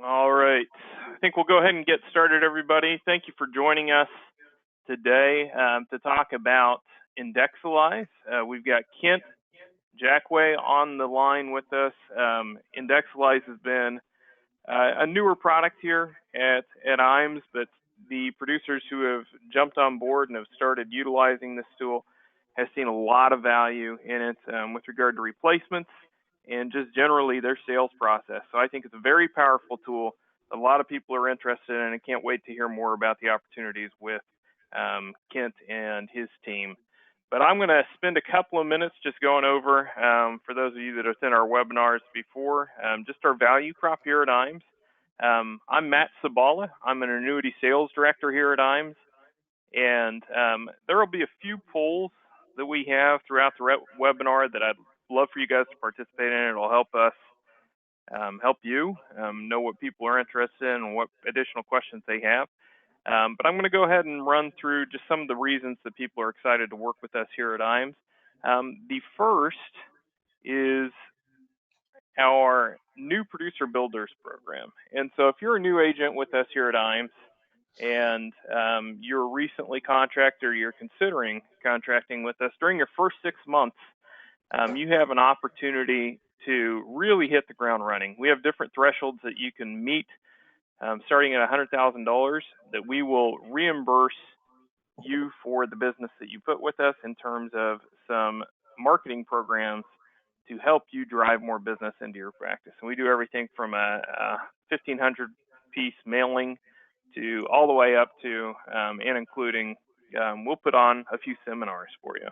All right. I think we'll go ahead and get started, everybody. Thank you for joining us today to talk about Indexalyze. We've got Kent Jacquay on the line with us. Indexalyze has been a newer product here at IAMS, but the producers who have jumped on board and have started utilizing this tool have seen a lot of value in it with regard to replacements and just generally their sales process. So I think it's a very powerful tool. A lot of people are interested in it, and I can't wait to hear more about the opportunities with Kent and his team. But I'm going to spend a couple of minutes just going over, for those of you that have seen our webinars before, just our value prop here at IAMS. I'm Matt Sabala. I'm an annuity sales director here at IAMS. And there will be a few polls that we have throughout the webinar that I'd love for you guys to participate in. It'll help us help you know what people are interested in and what additional questions they have. But I'm going to go ahead and run through just some of the reasons that people are excited to work with us here at IAMS. The first is our new producer builders program. And so if you're a new agent with us here at IAMS and you're recently contracted or you're considering contracting with us, during your first 6 months, you have an opportunity to really hit the ground running. We have different thresholds that you can meet, starting at $100,000, that we will reimburse you for the business that you put with us in terms of some marketing programs to help you drive more business into your practice. And we do everything from a 1,500 piece mailing to all the way up to and including, we'll put on a few seminars for you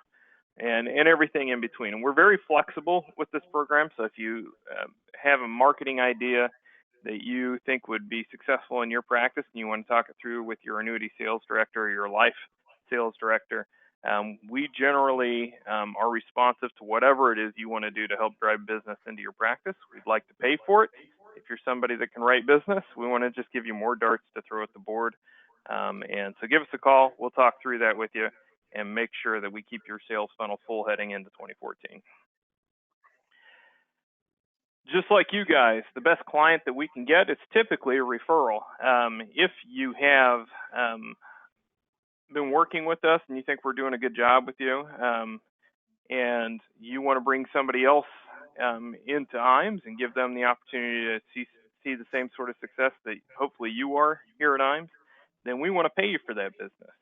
and everything in between. And we're very flexible with this program. So if you have a marketing idea that you think would be successful in your practice and you want to talk it through with your annuity sales director or your life sales director, we generally are responsive to whatever it is you want to do to help drive business into your practice. We'd like to pay for it. If you're somebody that can write business, we want to just give you more darts to throw at the board. And so give us a call. We'll talk through that with you and make sure that we keep your sales funnel full heading into 2014. Just like you guys, the best client that we can get is typically a referral. If you have been working with us and you think we're doing a good job with you, and you want to bring somebody else into IAMS and give them the opportunity to see the same sort of success that hopefully you are here at IAMS, then we want to pay you for that business.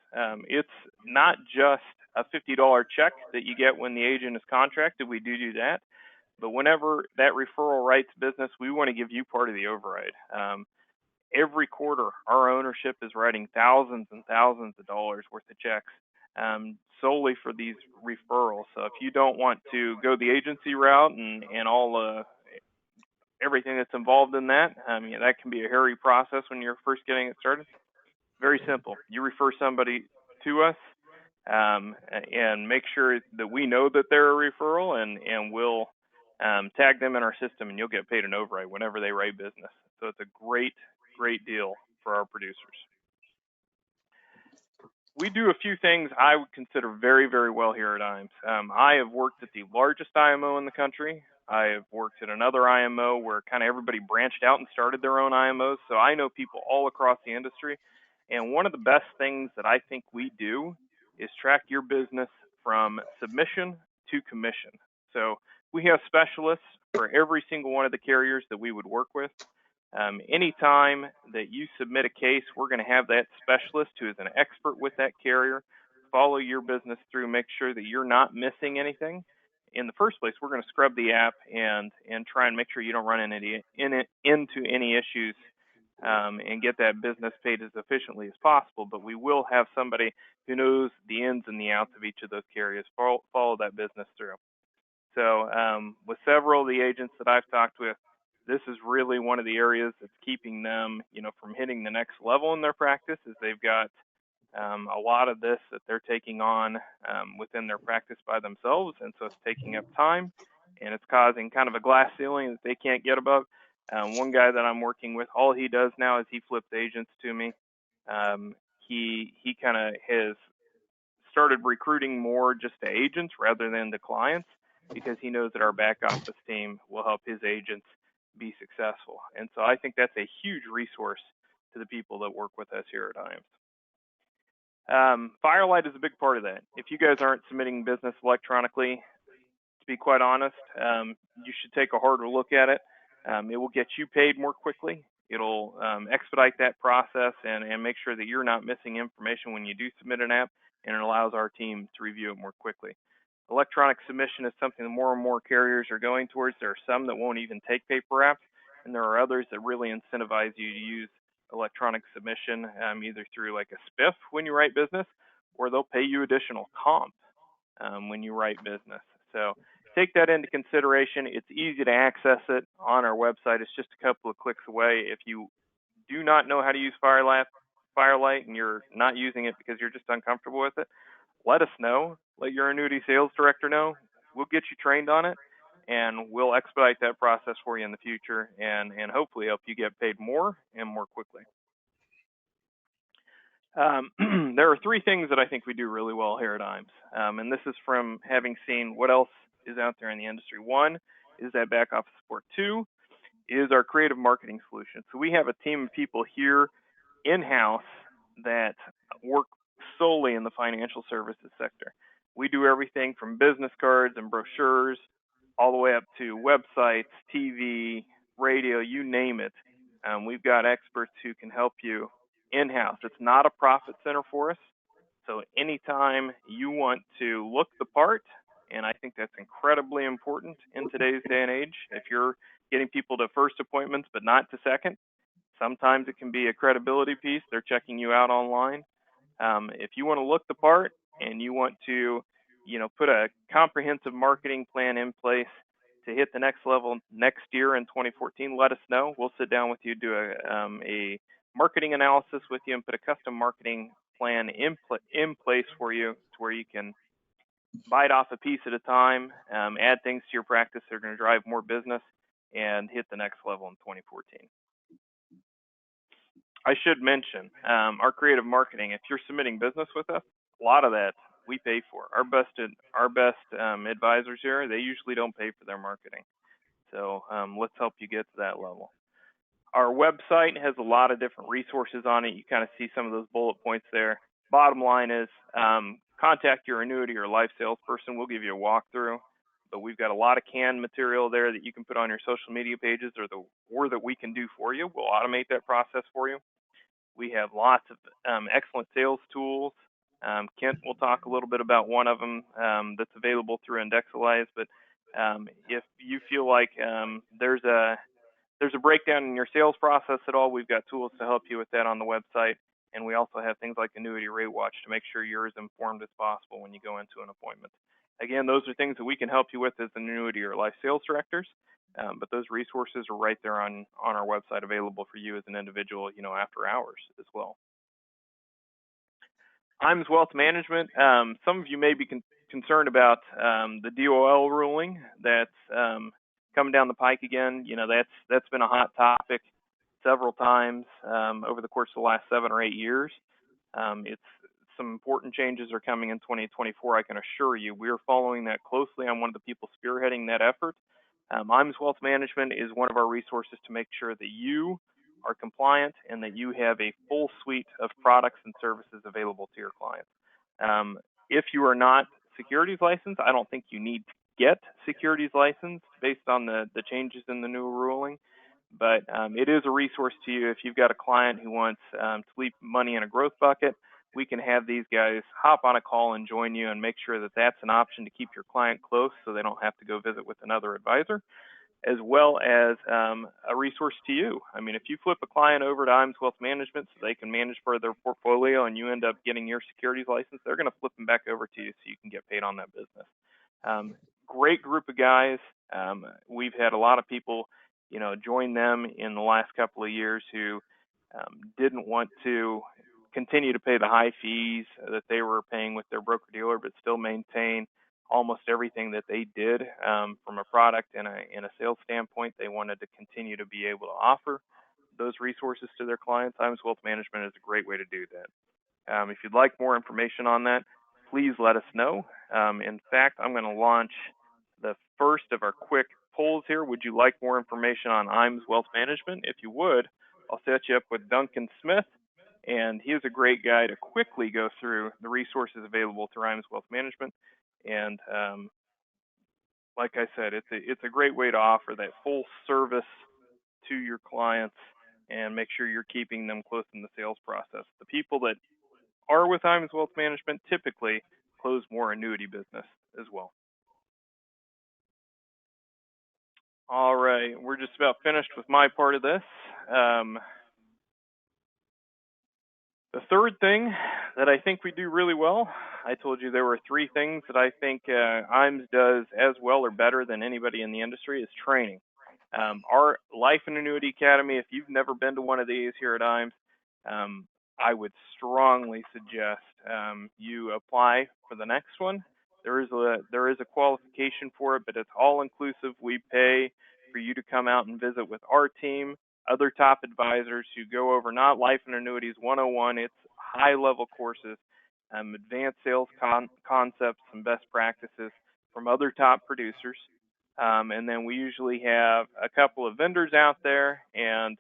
It's not just a $50 check that you get when the agent is contracted. We do that. But whenever that referral writes business, we want to give you part of the override. Every quarter, our ownership is writing thousands and thousands of dollars worth of checks solely for these referrals. So if you don't want to go the agency route and all everything that's involved in that, that can be a hairy process when you're first getting it started. Very simple. You refer somebody to us and make sure that we know that they're a referral, and we'll tag them in our system, and you'll get paid an override whenever they write business. So it's a great deal for our producers. We do a few things I would consider very, very well here at IAMS. I have worked at the largest IMO in the country. I have worked at another IMO where kind of everybody branched out and started their own IMOs. So I know people all across the industry. And one of the best things that I think we do is track your business from submission to commission. So we have specialists for every single one of the carriers that we would work with. Anytime that you submit a case, we're going to have that specialist who is an expert with that carrier follow your business through, make sure that you're not missing anything. In the first place, we're going to scrub the app and try and make sure you don't run into any issues and get that business paid as efficiently as possible. But we will have somebody who knows the ins and the outs of each of those carriers follow that business through. So with several of the agents that I've talked with, this is really one of the areas that's keeping them, from hitting the next level in their practice, is they've got a lot of this that they're taking on within their practice by themselves. And so it's taking up time, and it's causing kind of a glass ceiling that they can't get above. One guy that I'm working with, all he does now is he flips agents to me. He kind of has started recruiting more just to agents rather than to clients, because he knows that our back office team will help his agents be successful. And so I think that's a huge resource to the people that work with us here at IAMS. Firelight is a big part of that. If you guys aren't submitting business electronically, to be quite honest, you should take a harder look at it. It will get you paid more quickly. It'll expedite that process and make sure that you're not missing information when you do submit an app, and it allows our team to review it more quickly. Electronic submission is something that more and more carriers are going towards. There are some that won't even take paper apps, and there are others that really incentivize you to use electronic submission, either through like a spiff when you write business, or they'll pay you additional comp when you write business. So take that into consideration. It's easy to access it on our website. It's just a couple of clicks away. If you do not know how to use Firelight and you're not using it because you're just uncomfortable with it, let us know. Let your annuity sales director know. We'll get you trained on it, and we'll expedite that process for you in the future and hopefully help you get paid more and more quickly. There are three things that I think we do really well here at IAMS, and this is from having seen what else is out there in the industry. One is that back office support. Two is our creative marketing solution. So we have a team of people here in-house that work solely in the financial services sector. We do everything from business cards and brochures all the way up to websites, TV, radio, you name it. We've got experts who can help you in-house. It's not a profit center for us. So anytime you want to look the part, and I think that's incredibly important in today's day and age, if you're getting people to first appointments but not to second, sometimes it can be a credibility piece. They're checking you out online. If you want to look the part and you want to, put a comprehensive marketing plan in place to hit the next level next year in 2014, let us know. We'll sit down with you, do a marketing analysis with you, and put a custom marketing plan in place for you to where you can bite off a piece at a time, add things to your practice that are going to drive more business, and hit the next level in 2014. I should mention our creative marketing. If you're submitting business with us, a lot of that we pay for. Our best advisors here, they usually don't pay for their marketing. So let's help you get to that level. Our website has a lot of different resources on it. You kind of see some of those bullet points there. Bottom line is contact your annuity or life salesperson. We'll give you a walkthrough. But we've got a lot of canned material there that you can put on your social media pages or that we can do for you. We'll automate that process for you. We have lots of excellent sales tools. Kent will talk a little bit about one of them that's available through Indexalyzer. But if you feel like there's a breakdown in your sales process at all, we've got tools to help you with that on the website. And we also have things like Annuity Rate Watch to make sure you're as informed as possible when you go into an appointment. Again, those are things that we can help you with as annuity or life sales directors. But those resources are right there on our website available for you as an individual, after hours as well. IAMS Wealth Management. Some of you may be concerned about the DOL ruling that's coming down the pike again. That's been a hot topic several times over the course of the last 7 or 8 years. It's some important changes are coming in 2024. I can assure you, we're following that closely. I'm one of the people spearheading that effort. IAMS Wealth Management is one of our resources to make sure that you are compliant and that you have a full suite of products and services available to your clients. If you are not securities licensed, I don't think you need to get securities licensed based on the changes in the new ruling. But it is a resource to you if you've got a client who wants to leave money in a growth bucket. We can have these guys hop on a call and join you and make sure that that's an option to keep your client close so they don't have to go visit with another advisor, as well as a resource to you. I mean, if you flip a client over to IAMS Wealth Management so they can manage for their portfolio and you end up getting your securities license, they're going to flip them back over to you so you can get paid on that business. Great group of guys. We've had a lot of people, join them in the last couple of years who didn't want to continue to pay the high fees that they were paying with their broker-dealer, but still maintain almost everything that they did from a product and a sales standpoint. They wanted to continue to be able to offer those resources to their clients. IAMS Wealth Management is a great way to do that. If you'd like more information on that, please let us know. In fact, I'm going to launch the first of our quick polls here. Would you like more information on IMS Wealth Management? If you would, I'll set you up with Duncan Smith, and he is a great guy to quickly go through the resources available through IMS Wealth Management. And like I said, it's a great way to offer that full service to your clients and make sure you're keeping them close in the sales process. The people that are with IMS Wealth Management typically close more annuity business as well. All right, we're just about finished with my part of this. The third thing that I think we do really well, I told you there were 3 things that I think IMS does as well or better than anybody in the industry, is training. Our Life and Annuity Academy, if you've never been to one of these here at IMS, I would strongly suggest you apply for the next one. There is a qualification for it, but it's all inclusive. We pay for you to come out and visit with our team, other top advisors who go over not Life and Annuities 101, it's high level courses, advanced sales concepts and best practices from other top producers. And then we usually have a couple of vendors out there and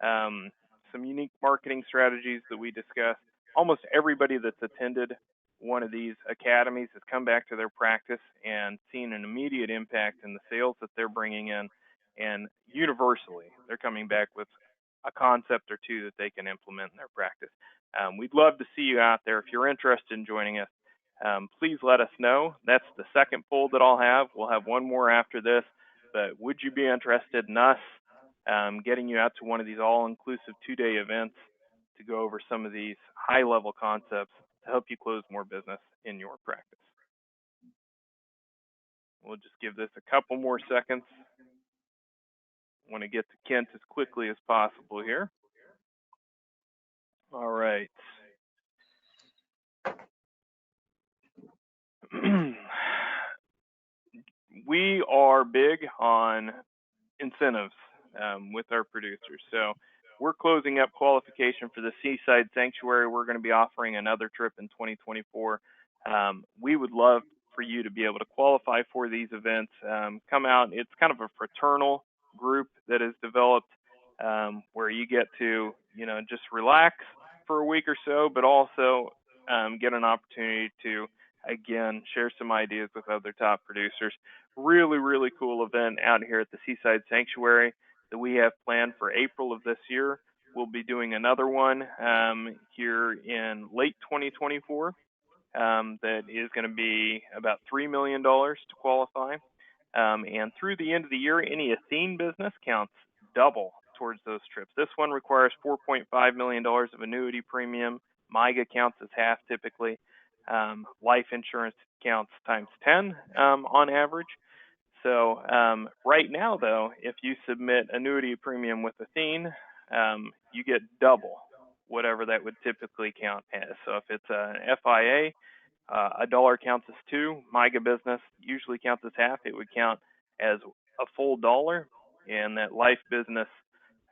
some unique marketing strategies that we discuss. Almost everybody that's attended one of these academies has come back to their practice and seen an immediate impact in the sales that they're bringing in. And universally, they're coming back with a concept or 2 that they can implement in their practice. We'd love to see you out there. If you're interested in joining us, please let us know. That's the second poll that I'll have. We'll have one more after this. But would you be interested in us getting you out to one of these all-inclusive 2-day events to go over some of these high-level concepts to help you close more business in your practice? We'll just give this a couple more seconds. I want to get to Kent as quickly as possible here. All right. We are big on incentives with our producers. So we're closing up qualification for the Seaside Sanctuary. We're going to be offering another trip in 2024. We would love for you to be able to qualify for these events. Come out. It's kind of a fraternal group that is developed where you get to, just relax for a week or so, but also get an opportunity to, again, share some ideas with other top producers. Really, really cool event out here at the Seaside Sanctuary that we have planned for April of this year. We'll be doing another one here in late 2024 that is going to be about $3 million to qualify. And through the end of the year, any Athene business counts double towards those trips. This one requires $4.5 million of annuity premium. MIGA counts as half typically. Life insurance counts times 10 on average. So right now, though, if you submit annuity premium with Athene, you get double whatever that would typically count as. So if it's an FIA, a dollar counts as 2. MIGA business usually counts as half. It would count as a full dollar. And that life business,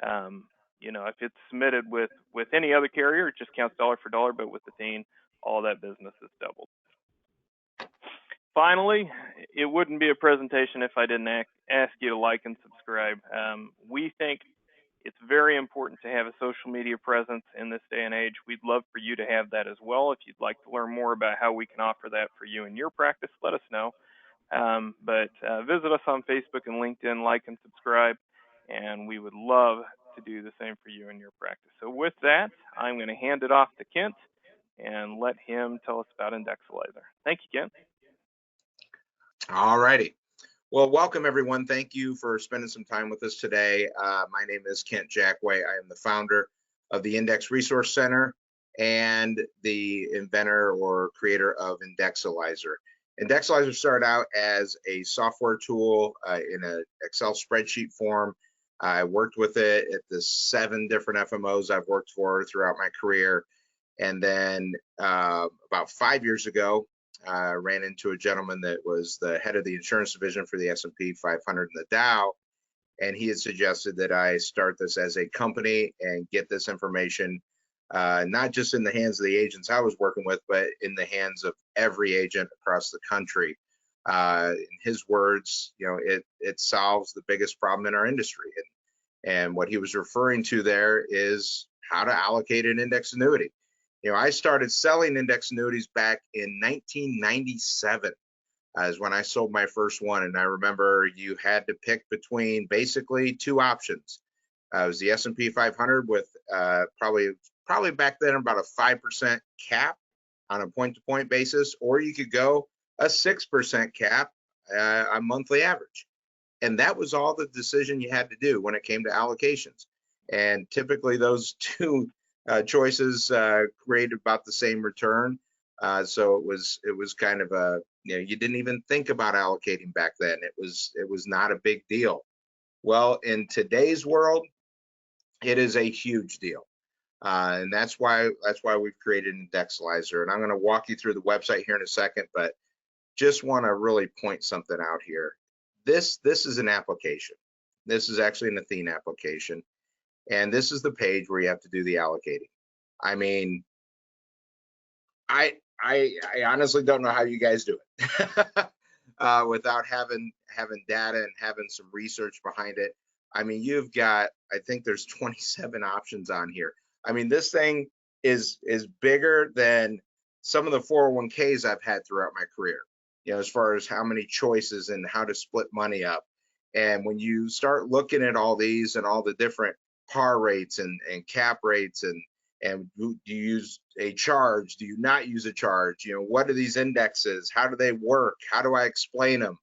if it's submitted with any other carrier, it just counts dollar for dollar. But with Athene, all that business is doubled. Finally, it wouldn't be a presentation if I didn't ask you to like and subscribe. We think it's very important to have a social media presence in this day and age. We'd love for you to have that as well. If you'd like to learn more about how we can offer that for you in your practice, let us know. But visit us on Facebook and LinkedIn, like and subscribe, and we would love to do the same for you in your practice. So with that, I'm going to hand it off to Kent and let him tell us about Indexalyzer. Thank you, Kent. All righty. Well, welcome everyone. Thank you for spending some time with us today. My name is Kent Jacquay. I am the founder of the Index Resource Center and the inventor or creator of Indexalyzer. Indexalyzer started out as a software tool in an Excel spreadsheet form. I worked with it at the 7 different FMOs I've worked for throughout my career. And then about 5 years ago, I ran into a gentleman that was the head of the insurance division for the S&P 500 and the Dow, and he had suggested that I start this as a company and get this information not just in the hands of the agents I was working with, but in the hands of every agent across the country. In his words, it solves the biggest problem in our industry. And what he was referring to there is how to allocate an index annuity. I started selling index annuities back in 1997 is when I sold my first one. And I remember you had to pick between basically two options. It was the S&P 500 with probably back then about a 5% cap on a point-to-point basis, or you could go a 6% cap on monthly average. And that was all the decision you had to do when it came to allocations. And typically those two choices created about the same return. So it was kind of a, you didn't even think about allocating back then. It was not a big deal. Well, in today's world, it is a huge deal. And that's why we've created Indexalyzer. And I'm going to walk you through the website here in a second, but just want to really point something out here. This is an application. This is actually an Athene application. And this is the page where you have to do the allocating. I mean, I honestly don't know how you guys do it without having data and having some research behind it. I mean, you've got, I think there's 27 options on here. I mean, this thing is bigger than some of the 401ks I've had throughout my career, as far as how many choices and how to split money up. And when you start looking at all these and all the different par rates and cap rates and do you use a charge? Do you not use a charge? What are these indexes? How do they work? How do I explain them?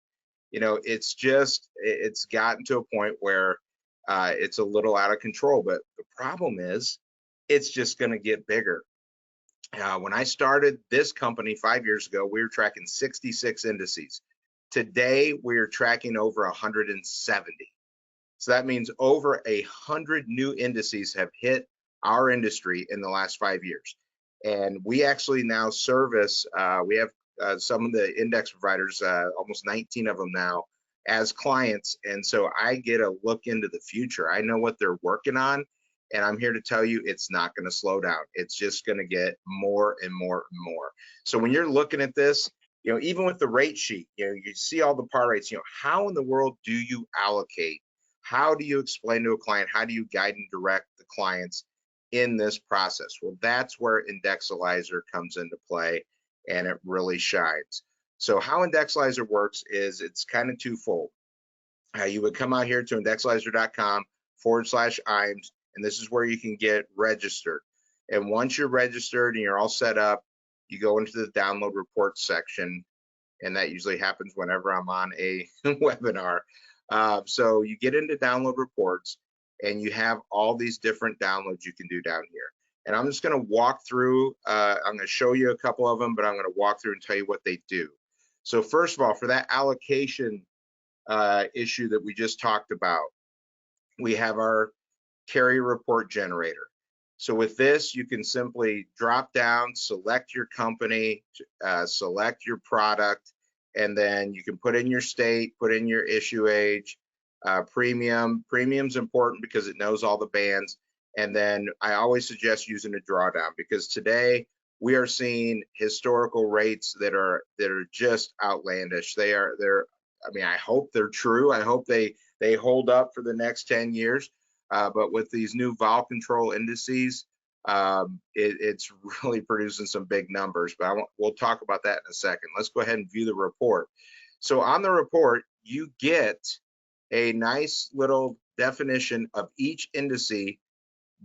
It's gotten to a point where it's a little out of control. But the problem is, it's just going to get bigger. When I started this company 5 years ago, we were tracking 66 indices. Today, we're tracking over 170. So that means over 100 new indices have hit our industry in the last 5 years. And we actually now service, we have some of the index providers, almost 19 of them now, as clients. And so I get a look into the future. I know what they're working on. And I'm here to tell you it's not going to slow down. It's just going to get more and more and more. So when you're looking at this, even with the rate sheet, you see all the par rates, how in the world do you allocate? How do you explain to a client? How do you guide and direct the clients in this process? Well, that's where Indexalyzer comes into play, and it really shines. So how Indexalyzer works is it's kind of twofold. You would come out here to indexalyzer.com/IMS, and this is where you can get registered. And once you're registered and you're all set up, you go into the download report section, and that usually happens whenever I'm on a webinar. So you get into download reports, and you have all these different downloads you can do down here. And I'm just going to walk through, I'm going to show you a couple of them, but I'm going to walk through and tell you what they do. So first of all, for that allocation issue that we just talked about, we have our carrier report generator. So with this, you can simply drop down, select your company, select your product, and then you can put in your state, put in your issue age, premium. Premium's important because it knows all the bands. And then I always suggest using a drawdown, because today we are seeing historical rates that are just outlandish. They're I mean, I hope they're true. I hope they hold up for the next 10 years. But with these new vol control indices, it's really producing some big numbers. But we'll talk about that in a second. Let's go ahead and view the report. So on the report, you get a nice little definition of each indice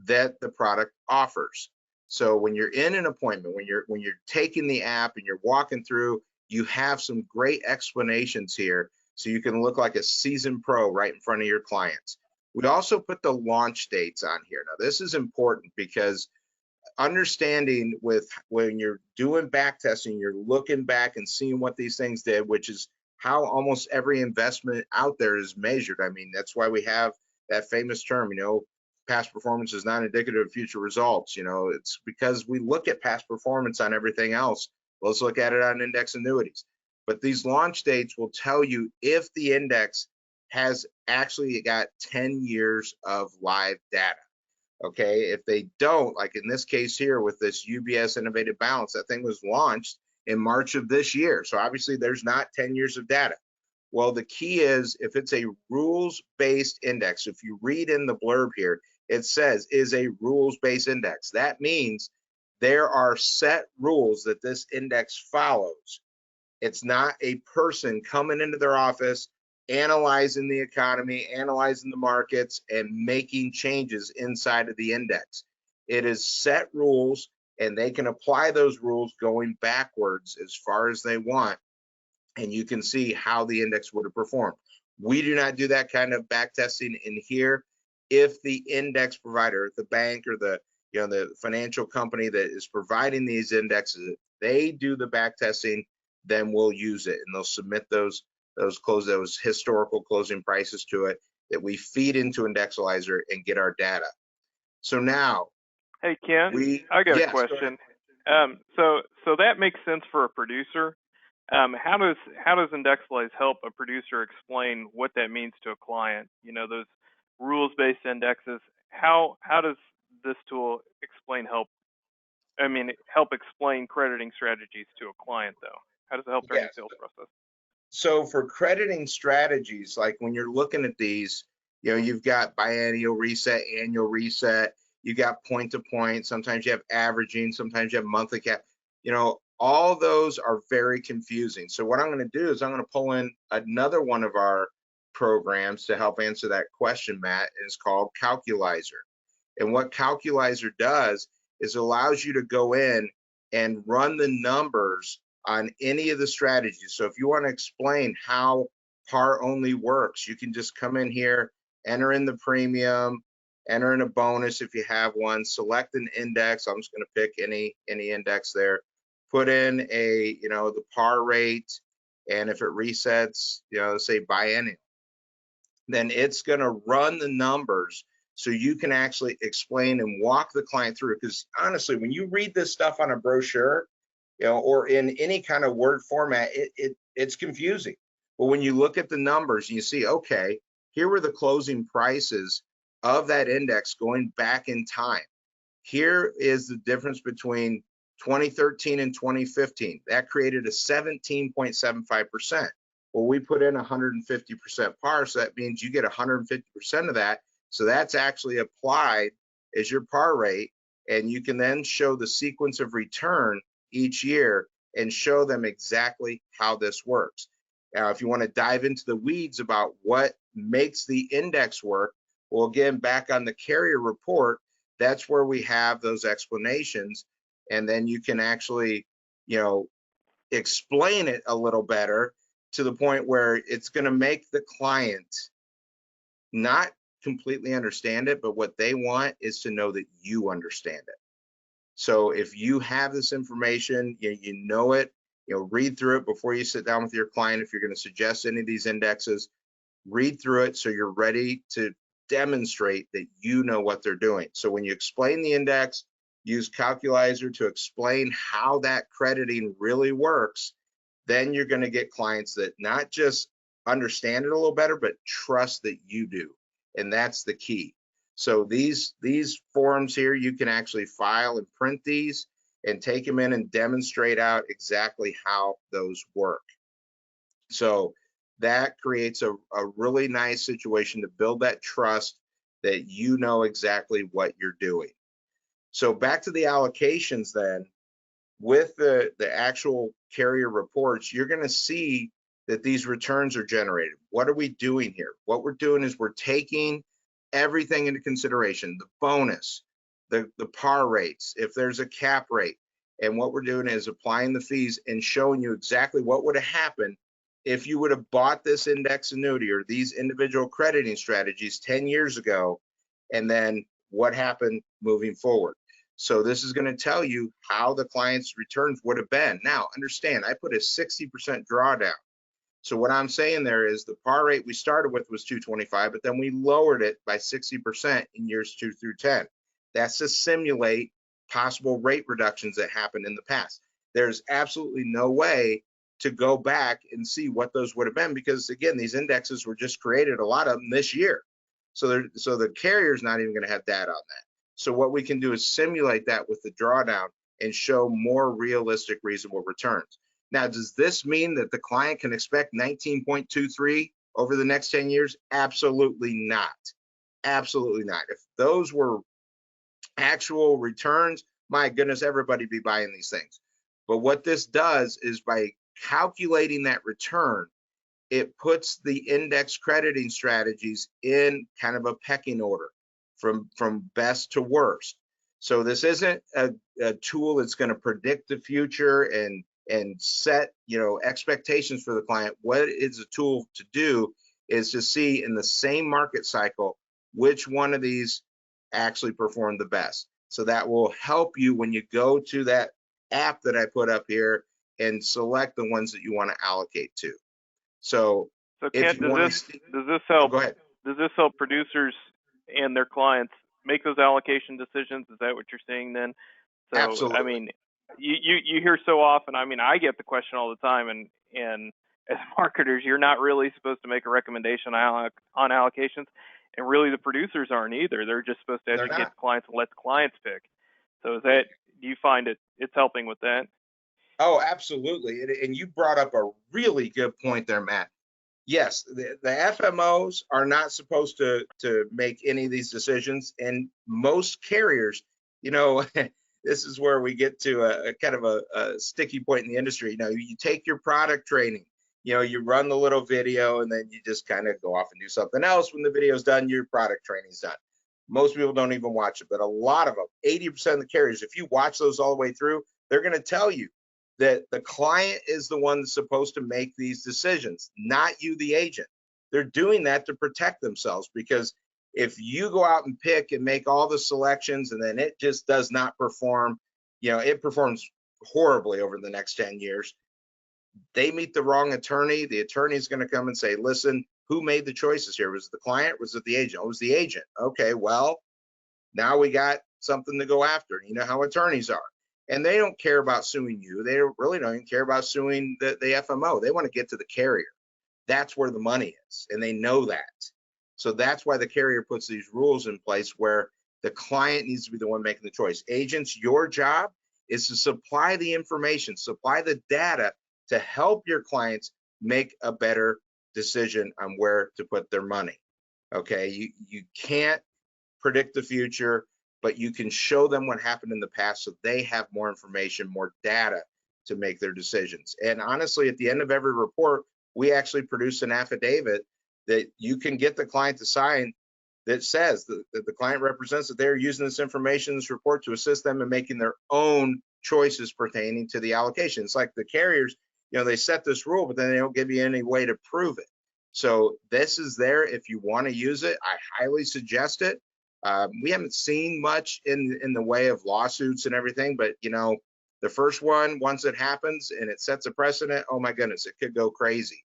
that the product offers. So when you're in an appointment, when you're taking the app and you're walking through, you have some great explanations here, so you can look like a seasoned pro right in front of your clients. We also put the launch dates on here. Now, this is important because understanding when you're doing back testing, you're looking back and seeing what these things did, which is how almost every investment out there is measured. I mean, that's why we have that famous term, past performance is not indicative of future results. It's because we look at past performance on everything else. Let's look at it on index annuities. But these launch dates will tell you if the index has actually got 10 years of live data. Okay, if they don't, like in this case here with this UBS Innovative Balance, that thing was launched in March of this year. So obviously there's not 10 years of data. Well, the key is if it's a rules-based index, if you read in the blurb here, it says is a rules-based index. That means there are set rules that this index follows. It's not a person coming into their office, analyzing the economy, analyzing the markets, and making changes inside of the index. It is set rules, and they can apply those rules going backwards as far as they want, and you can see how the index would have performed. We do not do that kind of back testing in here. If the index provider, the bank or the financial company that is providing these indexes, they do the back testing, then we'll use it, and they'll submit those historical closing prices to it that we feed into Indexalyzer and get our data. So now, hey Ken, I got a question. So that makes sense for a producer. How does Indexalyze help a producer explain what that means to a client? You know, those rules-based indexes. How does this tool help explain crediting strategies to a client though? How does it help during the sales process? So for crediting strategies, like when you're looking at these, you've got biennial reset, annual reset, you got point to point, sometimes you have averaging, sometimes you have monthly cap, all those are very confusing. So what I'm going to do is I'm going to pull in another one of our programs to help answer that question, Matt. It's called Calculizer. And what Calculizer does is allows you to go in and run the numbers on any of the strategies. So if you want to explain how par only works, you can just come in here, enter in the premium, enter in a bonus if you have one, select an index. I'm just going to pick any index there, put in the par rate, and if it resets, say biennial, then it's going to run the numbers so you can actually explain and walk the client through. Because honestly, when you read this stuff on a brochure, or in any kind of word format, it's confusing. But when you look at the numbers and you see, okay, here were the closing prices of that index going back in time. Here is the difference between 2013 and 2015. That created a 17.75%. Well, we put in 150% par, so that means you get 150% of that. So that's actually applied as your par rate, and you can then show the sequence of return each year and show them exactly how this works. Now, if you want to dive into the weeds about what makes the index work, well, again, back on the carrier report, that's where we have those explanations, and then you can actually, explain it a little better to the point where it's going to make the client not completely understand it, but what they want is to know that you understand it. So if you have this information, you know it, read through it before you sit down with your client. If you're going to suggest any of these indexes, read through it so you're ready to demonstrate that you know what they're doing. So when you explain the index, use Calculizer to explain how that crediting really works, then you're going to get clients that not just understand it a little better, but trust that you do. And that's the key. So these forms here, you can actually file and print these and take them in and demonstrate out exactly how those work. So that creates a really nice situation to build that trust that you know exactly what you're doing. So back to the allocations then, with the actual carrier reports, you're going to see that these returns are generated. What are we doing here? What we're doing is we're taking everything into consideration, the bonus, the par rates, if there's a cap rate, and what we're doing is applying the fees and showing you exactly what would have happened if you would have bought this index annuity or these individual crediting strategies 10 years ago, and then what happened moving forward. So this is going to tell you how the client's returns would have been. Now, understand, I put a 60% drawdown. So what I'm saying there is the par rate we started with was 225, but then we lowered it by 60% in years 2 through 10. That's to simulate possible rate reductions that happened in the past. There's absolutely no way to go back and see what those would have been, because again, these indexes were just created, a lot of them this year. So the carrier's not even going to have data on that. So what we can do is simulate that with the drawdown and show more realistic, reasonable returns. Now, does this mean that the client can expect 19.23 over the next 10 years? Absolutely not. Absolutely not. If those were actual returns, my goodness, everybody be buying these things. But what this does is by calculating that return, it puts the index crediting strategies in kind of a pecking order from best to worst. So this isn't a tool that's going to predict the future and set, you know, expectations for the client. What it's a tool to do is to see in the same market cycle which one of these actually performed the best. So that will help you when you go to that app that I put up here and select the ones that you want to allocate to. So Kent, does this oh, help? go ahead. Does this help producers and their clients make those allocation decisions? Is that what you're saying then? So, Absolutely. I mean, you hear so often. I mean, I get the question all the time, and as marketers, you're not really supposed to make a recommendation on allocations, and really the producers aren't either. They're just supposed to educate the clients and let the clients pick. So, do you find it's helping with that? Oh, absolutely. And you brought up a really good point there, Matt. Yes, the FMOs are not supposed to make any of these decisions, and most carriers, you know, this is where we get to a kind of a sticky point in the industry. You know, you take your product training, you know, you run the little video, and then you just kind of go off and do something else. When the video's done, your product training's done. Most people don't even watch it, but a lot of them, 80% of the carriers, if you watch those all the way through, they're going to tell you that the client is the one that's supposed to make these decisions, not you, the agent. They're doing that to protect themselves, because if you go out and pick and make all the selections and then it just does not perform, you know, it performs horribly over the next 10 years, they meet the wrong attorney. The attorney is going to come and say, listen, who made the choices here? Was it the client? Was it the agent? Oh, it was the agent. Okay, well, now we got something to go after. You know how attorneys are. And they don't care about suing you. They really don't even care about suing the FMO. They want to get to the carrier. That's where the money is, and they know that. So that's why the carrier puts these rules in place where the client needs to be the one making the choice. Agents, your job is to supply the information, supply the data to help your clients make a better decision on where to put their money. Okay, you can't predict the future, but you can show them what happened in the past so they have more information, more data to make their decisions. And honestly, at the end of every report, we actually produce an affidavit that you can get the client to sign that says that the client represents that they're using this information, this report, to assist them in making their own choices pertaining to the allocation. It's like the carriers, you know, they set this rule, but then they don't give you any way to prove it. So this is there if you want to use it. I highly suggest it. We haven't seen much in the way of lawsuits and everything, but you know, the first one, once it happens and it sets a precedent, oh my goodness, it could go crazy.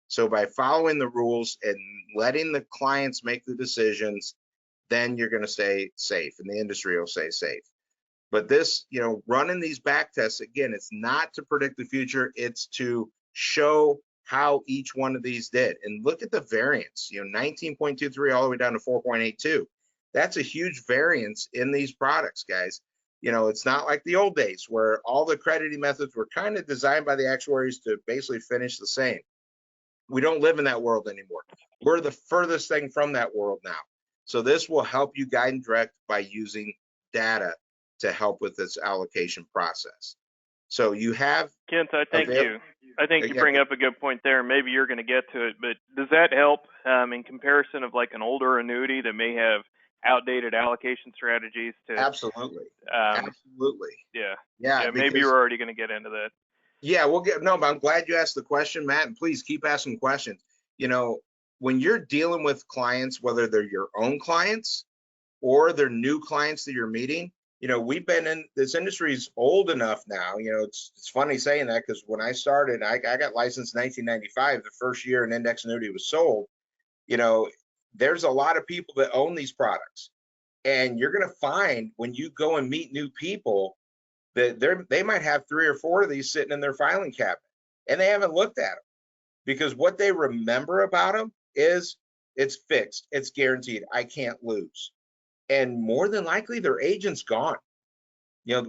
So by following the rules and letting the clients make the decisions, then you're going to stay safe, and the industry will stay safe. But this, you know, running these back tests, again, it's not to predict the future, it's to show how each one of these did. And look at the variance, you know, 19.23 all the way down to 4.82. That's a huge variance in these products, guys. You know, it's not like the old days where all the crediting methods were kind of designed by the actuaries to basically finish the same. We don't live in that world anymore. We're the furthest thing from that world now. So this will help you guide and direct by using data to help with this allocation process. So you have Kent, I think you bring up a good point there. Maybe you're going to get to it, but does that help in comparison of like an older annuity that may have outdated allocation strategies to? Absolutely. Absolutely. Yeah. Maybe you're already going to get into that. Yeah, we'll get, no, but I'm glad you asked the question, Matt, and please keep asking questions. You know, when you're dealing with clients, whether they're your own clients or they're new clients that you're meeting, you know, we've been in this industry is old enough now. You know, it's funny saying that, because when I started, I got licensed in 1995, the first year an index annuity was sold. You know, there's a lot of people that own these products, and you're going to find when you go and meet new people that they might have 3 or 4 of these sitting in their filing cabinet, and they haven't looked at them, because what they remember about them is it's fixed, it's guaranteed, I can't lose. And more than likely their agent's gone.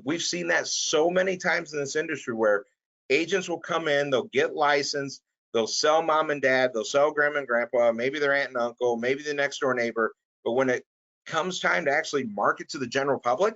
We've seen that so many times in this industry where agents will come in, they'll get licensed, they'll sell mom and dad, they'll sell grandma and grandpa, maybe their aunt and uncle, maybe the next door neighbor. But when it comes time to actually market to the general public,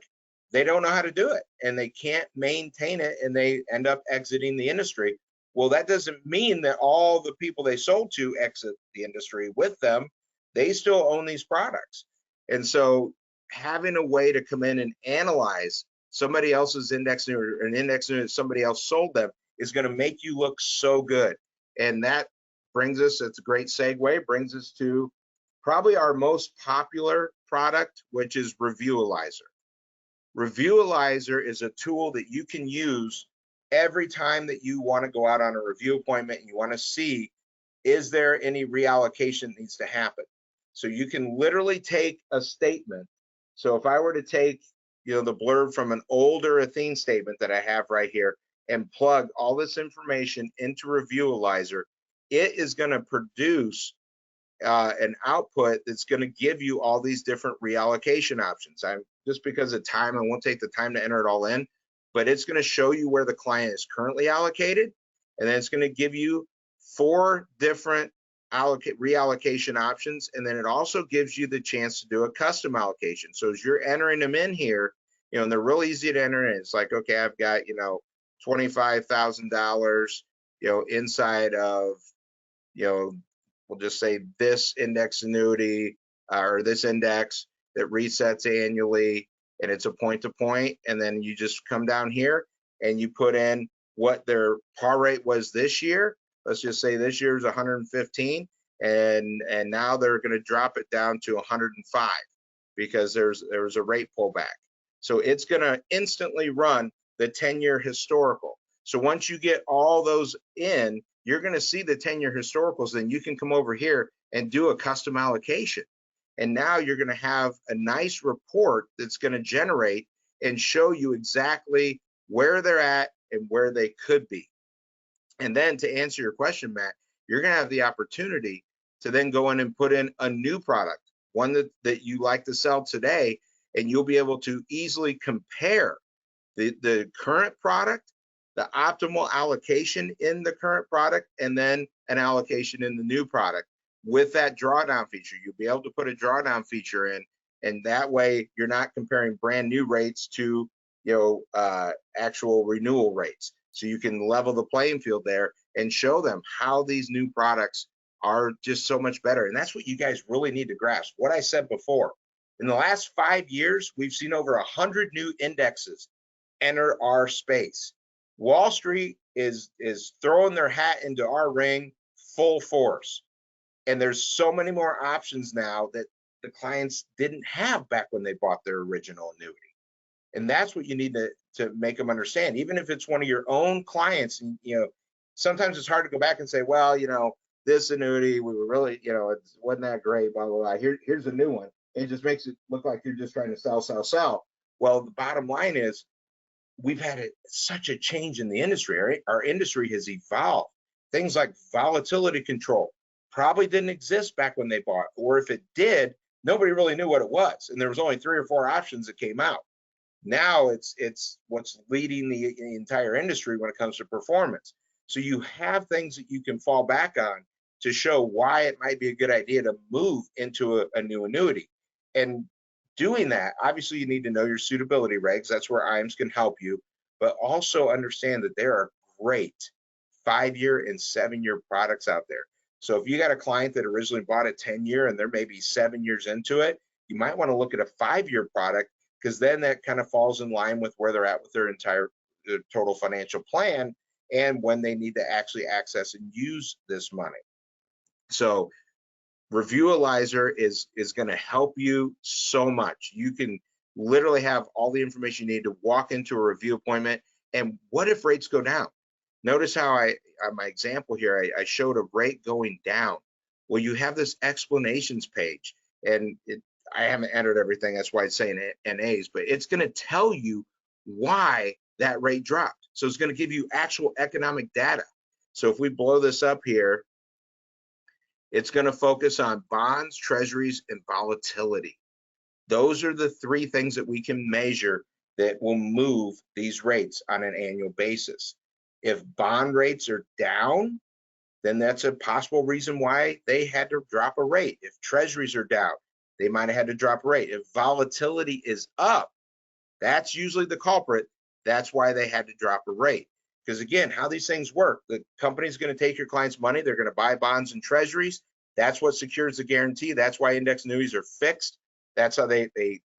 they don't know how to do it and they can't maintain it and they end up exiting the industry. Well, that doesn't mean that all the people they sold to exit the industry with them. They still own these products. And so having a way to come in and analyze somebody else's index annuity or an index annuity that somebody else sold them is going to make you look so good. And that brings us, it's a great segue, brings us to probably our most popular product, which is Renewalizer. Renewalizer is a tool that you can use every time that you want to go out on a review appointment and you want to see, is there any reallocation that needs to happen? So you can literally take a statement. So if I were to take, the blurb from an older Athene statement that I have right here and plug all this information into Renewalizer, it is going to produce an output that's going to give you all these different reallocation options. Just because of time, I won't take the time to enter it all in, but it's going to show you where the client is currently allocated, and then it's going to give you 4 different reallocation options, and then it also gives you the chance to do a custom allocation. So as you're entering them in here, and they're real easy to enter in. It's like, okay, I've got $25,000, inside of, we'll just say this index annuity or this index that resets annually, and it's a point to point. And then you just come down here and you put in what their par rate was this year. Let's just say this year is 115, and now they're going to drop it down to 105 because there was a rate pullback. So it's going to instantly run the 10-year historical. So once you get all those in, you're going to see the 10-year historicals. Then you can come over here and do a custom allocation. And now you're going to have a nice report that's going to generate and show you exactly where they're at and where they could be. And then to answer your question, Matt, you're going to have the opportunity to then go in and put in a new product, one that you like to sell today, and you'll be able to easily compare the current product, the optimal allocation in the current product, and then an allocation in the new product. With that drawdown feature, you'll be able to put a drawdown feature in, and that way you're not comparing brand new rates to actual renewal rates. So you can level the playing field there and show them how these new products are just so much better. And that's what you guys really need to grasp. What I said before, in the last 5 years, we've seen over 100 new indexes enter our space. Wall Street is throwing their hat into our ring full force. And there's so many more options now that the clients didn't have back when they bought their original annuity. And that's what you need to make them understand. Even if it's one of your own clients, and sometimes it's hard to go back and say, well, this annuity, we were really, it wasn't that great, blah, blah, blah. Here's a new one. It just makes it look like you're just trying to sell. Well, the bottom line is we've had such a change in the industry, right? Our industry has evolved. Things like volatility control probably didn't exist back when they bought, or if it did, nobody really knew what it was. And there was only 3 or 4 options that came out. Now it's what's leading the entire industry when it comes to performance. So you have things that you can fall back on to show why it might be a good idea to move into a new annuity. And doing that, obviously you need to know your suitability regs. That's where IAMS can help you, but also understand that there are great 5-year and 7-year products out there. So if you got a client that originally bought a 10-year and they're maybe 7 years into it, you might want to look at a 5-year product, because then that kind of falls in line with where they're at with their entire total financial plan and when they need to actually access and use this money. So Renewalizer is going to help you so much. You can literally have all the information you need to walk into a review appointment. And what if rates go down? Notice how on my example here, I showed a rate going down. Well, you have this explanations page, and I haven't entered everything. That's why it's saying NAs, but it's going to tell you why that rate dropped. So it's going to give you actual economic data. So if we blow this up here, it's going to focus on bonds, treasuries, and volatility. Those are the 3 things that we can measure that will move these rates on an annual basis. If bond rates are down, then that's a possible reason why they had to drop a rate. If treasuries are down, they might have had to drop a rate. If volatility is up, that's usually the culprit. That's why they had to drop a rate. Because again, how these things work, the company's going to take your client's money. They're going to buy bonds and treasuries. That's what secures the guarantee. That's why index annuities are fixed. That's how they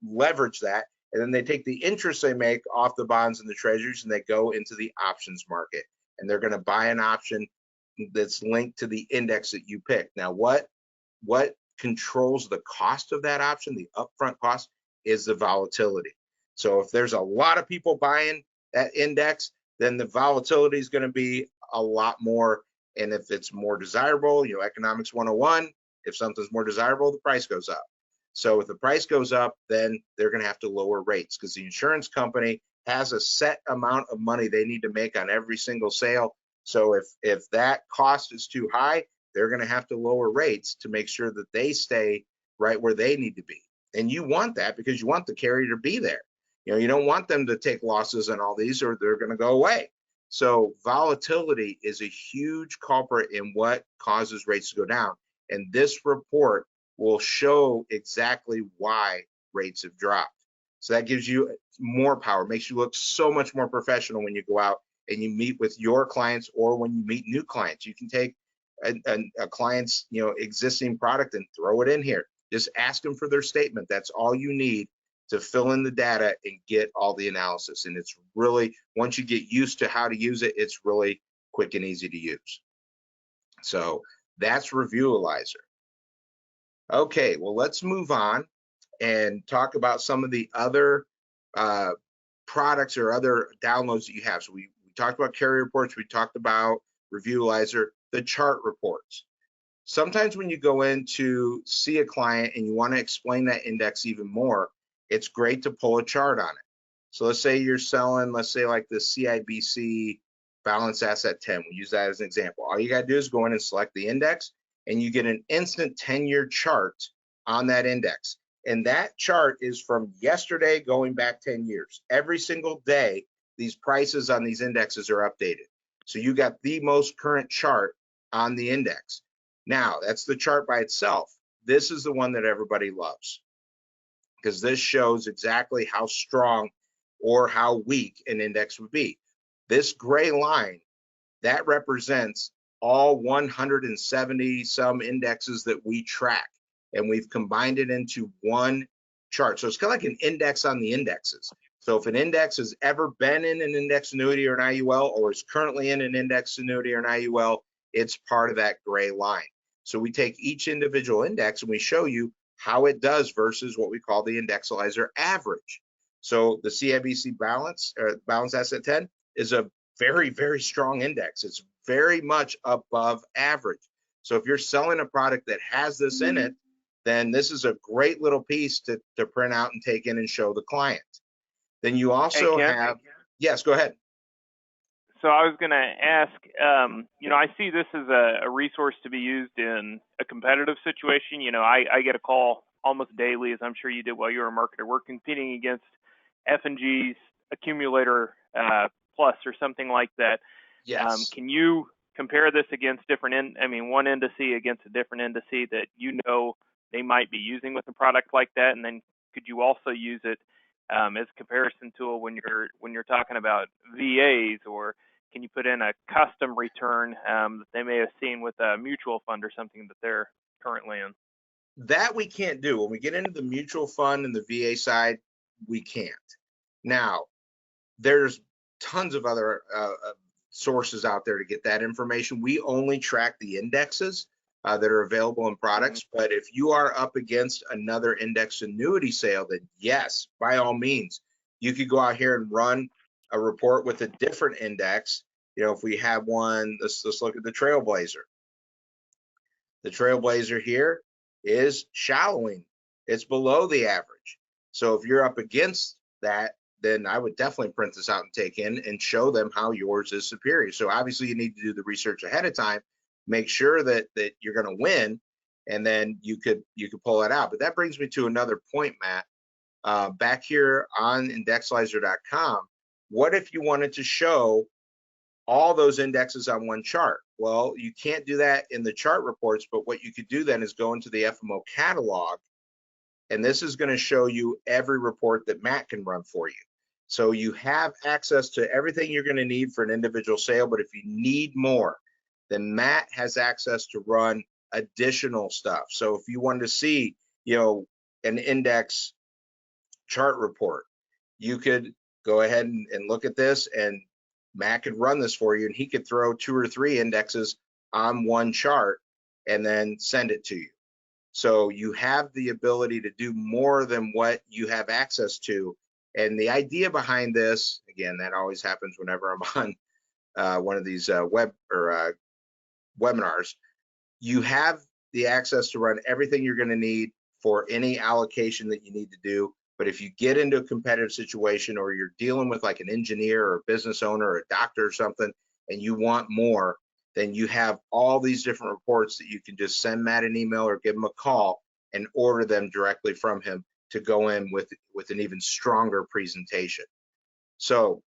leverage that. And then they take the interest they make off the bonds and the treasuries and they go into the options market. And they're going to buy an option that's linked to the index that you pick. Now, what controls the cost of that option, the upfront cost, is the volatility. So if there's a lot of people buying that index, then the volatility is going to be a lot more. And if it's more desirable, economics 101, if something's more desirable, the price goes up. So if the price goes up, then they're going to have to lower rates because the insurance company has a set amount of money they need to make on every single sale. So if that cost is too high, they're going to have to lower rates to make sure that they stay right where they need to be. And you want that because you want the carrier to be there. You don't want them to take losses on all these or they're going to go away. So volatility is a huge culprit in what causes rates to go down. And this report will show exactly why rates have dropped. So that gives you more power, makes you look so much more professional when you go out and you meet with your clients or when you meet new clients. You can take a client's existing product and throw it in here. Just ask them for their statement. That's all you need to fill in the data and get all the analysis. And it's really, once you get used to how to use it, it's really quick and easy to use. So that's Renewalizer. Okay, well, let's move on and talk about some of the other products or other downloads that you have. So we talked about carrier reports, we talked about Renewalizer, the chart reports. Sometimes when you go in to see a client and you want to explain that index even more, it's great to pull a chart on it. So let's say you're selling, let's say like the CIBC Balance Asset 10. We'll use that as an example. All you got to do is go in and select the index and you get an instant 10-year chart on that index. And that chart is from yesterday going back 10 years. Every single day, these prices on these indexes are updated. So you got the most current chart on the index. Now, that's the chart by itself. This is the one that everybody loves because this shows exactly how strong or how weak an index would be. This gray line, that represents all 170 some indexes that we track, and we've combined it into one chart. So it's kind of like an index on the indexes. So if an index has ever been in an index annuity or an IUL or is currently in an index annuity or an IUL, it's part of that gray line. So we take each individual index and we show you how it does versus what we call the Indexalyzer average. So the CIBC Balance Asset 10 is a very, very strong index. It's very much above average. So if you're selling a product that has this in it, then this is a great little piece to print out and take in and show the client. Then you also have, yes, go ahead. So I was going to ask, I see this as a resource to be used in a competitive situation. I get a call almost daily, as I'm sure you did while you were a marketer. We're competing against F&G's Accumulator Plus or something like that. Yes. Can you compare this against one indice against a different indice that they might be using with a product like that? And then could you also use it as a comparison tool when you're talking about VAs, or can you put in a custom return that they may have seen with a mutual fund or something that they're currently in? That we can't do. When we get into the mutual fund and the VA side, we can't. Now, there's tons of other sources out there to get that information. We only track the indexes that are available in products. But if you are up against another index annuity sale, then yes, by all means, you could go out here and run a report with a different index. If we have one, let's look at the Trailblazer. The Trailblazer here is shallowing. It's below the average. So if you're up against that, then I would definitely print this out and take in and show them how yours is superior. So obviously you need to do the research ahead of time, make sure that you're going to win, and then you could pull it out. But that brings me to another point, Matt. back here on Indexalyzer.com, what if you wanted to show all those indexes on one chart? Well, you can't do that in the chart reports, but what you could do then is go into the FMO catalog, and this is going to show you every report that Matt can run for you. So you have access to everything you're going to need for an individual sale, but if you need more, then Matt has access to run additional stuff. So if you wanted to see, an index chart report, you could go ahead and look at this, and Matt could run this for you, and he could throw 2 or 3 indexes on one chart and then send it to you. So you have the ability to do more than what you have access to. And the idea behind this, again, that always happens whenever I'm on one of these webinars. You have the access to run everything you're going to need for any allocation that you need to do. But if you get into a competitive situation, or you're dealing with like an engineer or a business owner or a doctor or something, and you want more, then you have all these different reports that you can just send Matt an email or give him a call and order them directly from him to go in with an even stronger presentation. So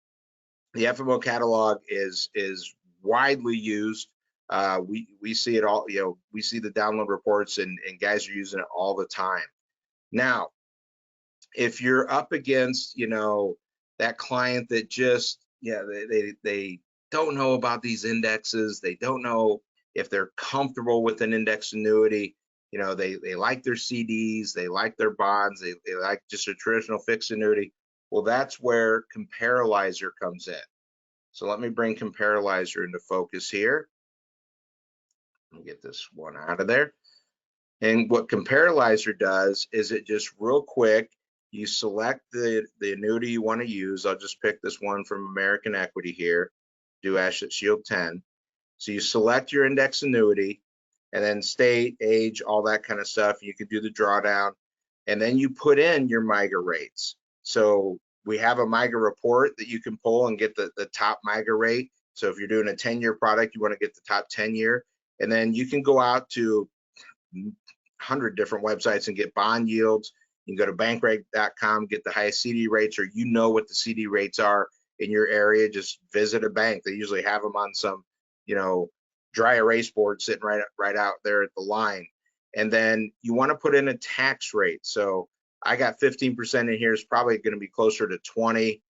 the FMO catalog is widely used. We see it all, we see the download reports, and guys are using it all the time. Now, if you're up against, that client that just, they don't know about these indexes, they don't know if they're comfortable with an index annuity, they like their CDs, they like their bonds, they like just a traditional fixed annuity. Well, that's where Indexalyzer comes in. So let me bring Indexalyzer into focus here. Let me get this one out of there. And what Indexalyzer does is it just real quick, you select the annuity you want to use. I'll just pick this one from American Equity here, do Asset Shield 10. So you select your index annuity, and then state, age, all that kind of stuff. You can do the drawdown, and then you put in your MIGA rates. So we have a MIGA report that you can pull and get the top MIGA rate. So if you're doing a 10-year product, you want to get the top 10-year, and then you can go out to 100 different websites and get bond yields. You can go to bankrate.com, get the highest CD rates, or what the CD rates are in your area. Just visit a bank. They usually have them on some, dry erase board sitting right out there at the line. And then you want to put in a tax rate. So I got 15% in here. It's probably going to be closer to 20.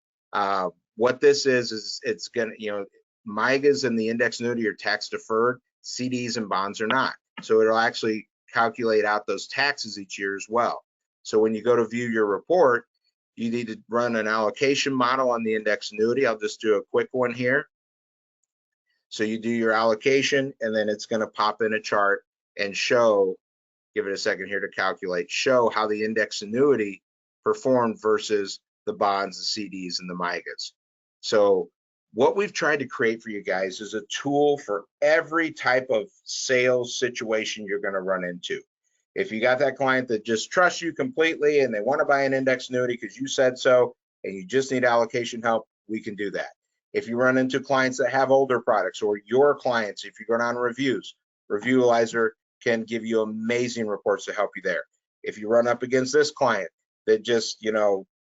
What this is it's going to, MIGAs and the index annuity are tax deferred. CDs and bonds are not. So it'll actually calculate out those taxes each year as well. So when you go to view your report, you need to run an allocation model on the index annuity. I'll just do a quick one here. So you do your allocation, and then it's going to pop in a chart and show, give it a second here to calculate, show how the index annuity performed versus the bonds, the CDs, and the MIGAs. So what we've tried to create for you guys is a tool for every type of sales situation you're going to run into. If you got that client that just trusts you completely and they want to buy an index annuity because you said so, and you just need allocation help, we can do that. If you run into clients that have older products, or your clients, if you go down reviews, Indexalyzer can give you amazing reports to help you there. If you run up against this client that just,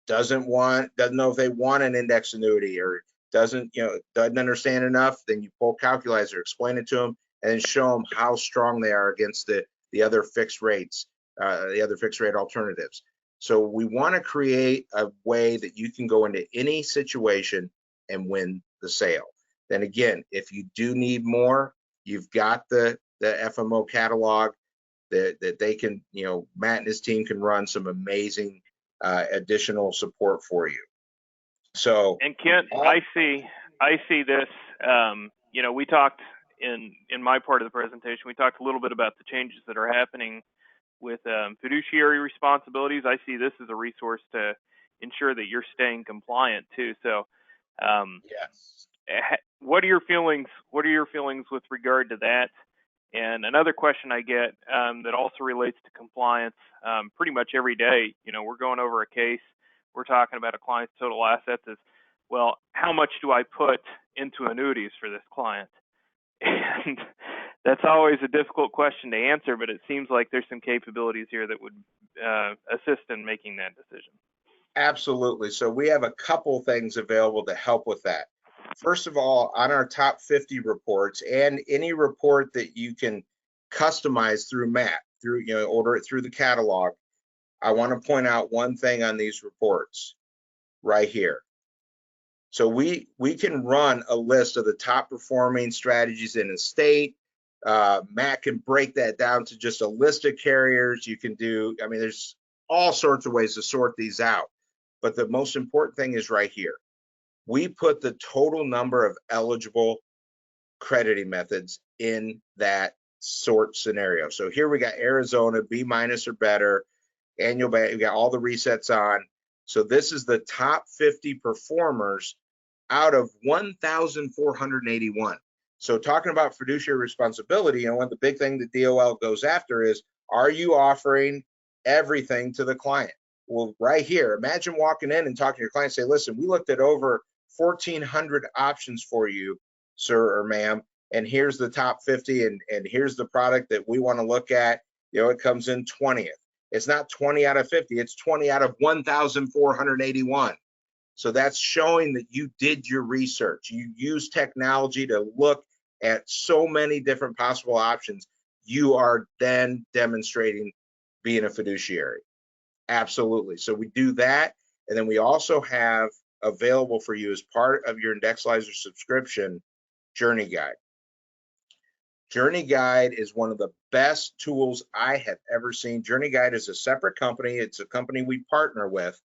doesn't know if they want an index annuity, or doesn't understand enough, then you pull Indexalyzer, explain it to them, and then show them how strong they are against the other fixed rates, the other fixed rate alternatives. So we want to create a way that you can go into any situation and win the sale. Then again, if you do need more, you've got the FMO catalog that they can, Matt and his team can run some amazing additional support for you. So, and Kent, I see this. We talked in my part of the presentation. We talked a little bit about the changes that are happening with fiduciary responsibilities. I see this as a resource to ensure that you're staying compliant too. So, yes. What are your feelings? What are your feelings with regard to that? And another question I get that also relates to compliance pretty much every day. We're going over a case. We're talking about a client's total assets. Is, well, how much do I put into annuities for this client? And that's always a difficult question to answer, but it seems like there's some capabilities here that would assist in making that decision. Absolutely. So we have a couple things available to help with that. First of all, on our top 50 reports and any report that you can customize through Matt, through, order it through the catalog, I want to point out one thing on these reports right here. So we can run a list of the top performing strategies in a state. Matt can break that down to just a list of carriers. You can do, I mean, there's all sorts of ways to sort these out. But the most important thing is right here. We put the total number of eligible crediting methods in that sort scenario. So here we got Arizona, B- or better, annual, we got all the resets on. So this is the top 50 performers out of 1,481. So talking about fiduciary responsibility, one of the big things that DOL goes after is, are you offering everything to the client? Well, right here, imagine walking in and talking to your client, say, listen, we looked at over 1,400 options for you, sir or ma'am, and here's the top 50, and here's the product that we want to look at. It comes in 20th. It's not 20 out of 50, it's 20 out of 1,481. So that's showing that you did your research. You use technology to look at so many different possible options. You are then demonstrating being a fiduciary. Absolutely. So we do that. And then we also have available for you as part of your Indexalyzer subscription, Journey Guide. Journey Guide is one of the best tools I have ever seen. Journey Guide is a separate company. It's a company we partner with.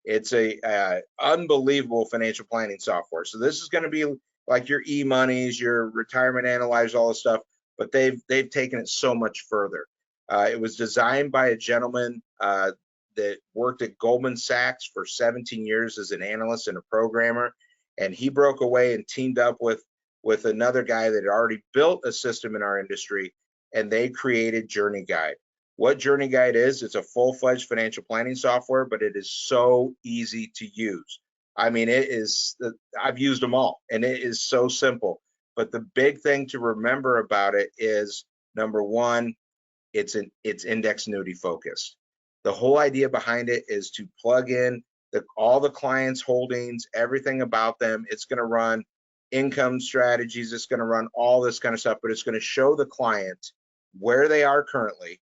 It's a unbelievable financial planning software. So this is going to be like your e-monies, your retirement analyzer, all this stuff, but they've taken it so much further. It was designed by a gentleman that worked at Goldman Sachs for 17 years as an analyst and a programmer, and he broke away and teamed up with another guy that had already built a system in our industry, and they created Journey Guide. What Journey Guide is, it's a full-fledged financial planning software, but it is so easy to use. I mean, it is, I've used them all, and it is so simple. But the big thing to remember about it is, number one, it's index annuity focused. The whole idea behind it is to plug in all the clients' holdings, everything about them. It's going to run income strategies. It's going to run all this kind of stuff, but it's going to show the client where they are currently.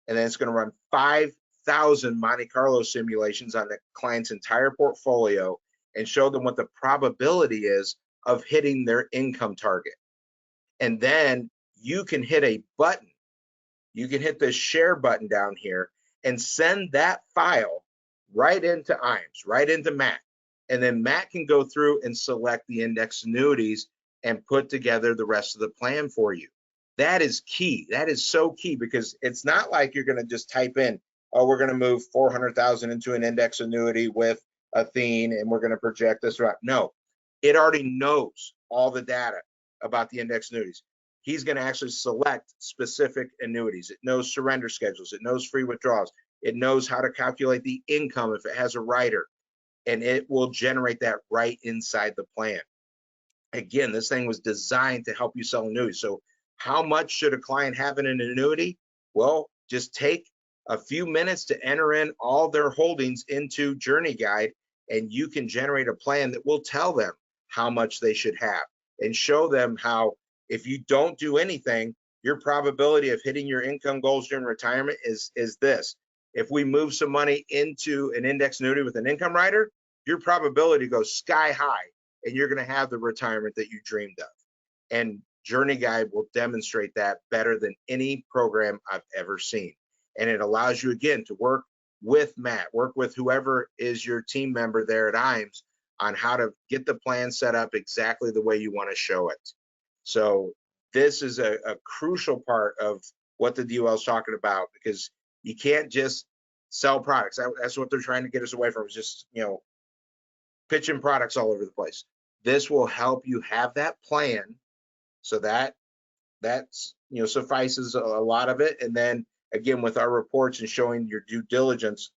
And then it's going to run 5,000 Monte Carlo simulations on the client's entire portfolio and show them what the probability is of hitting their income target. And then you can hit a button. You can hit the share button down here and send that file right into IAMS, right into Matt. And then Matt can go through and select the index annuities and put together the rest of the plan for you. That is key. That is so key, because it's not like you're going to just type in, oh, we're going to move 400,000 into an index annuity with Athene and we're going to project this route. No, it already knows all the data about the index annuities. He's going to actually select specific annuities. It knows surrender schedules. It knows free withdrawals. It knows how to calculate the income if it has a rider, and it will generate that right inside the plan. Again, this thing was designed to help you sell annuities. So how much should a client have in an annuity? Well, just take a few minutes to enter in all their holdings into Journey Guide, and you can generate a plan that will tell them how much they should have and show them how, if you don't do anything, your probability of hitting your income goals during retirement is this. If we move some money into an index annuity with an income rider, your probability goes sky high, and you're going to have the retirement that you dreamed of. And Journey Guide will demonstrate that better than any program I've ever seen. And it allows you, again, to work with Matt, work with whoever is your team member there at IAMS on how to get the plan set up exactly the way you want to show it. So this is a crucial part of what the DOL is talking about, because you can't just sell products. That's what they're trying to get us away from, is just, pitching products all over the place. This will help you have that plan, so that's suffices a lot of it. And then again, with our reports and showing your due diligence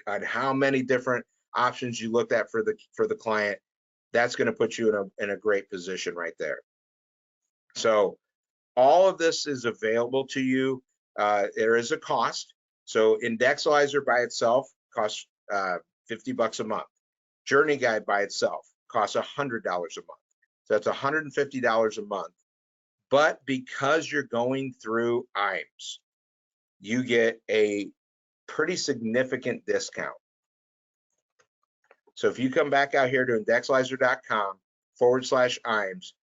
on how many different options you looked at for the client, that's going to put you in a great position right there. So all of this is available to you. There is a cost. So Indexalyzer by itself costs $50 a month. Journey Guide by itself costs $100 a month. So that's $150 a month. But because you're going through IMES, you get a pretty significant discount. So if you come back out here to indexalyzer.com/IMES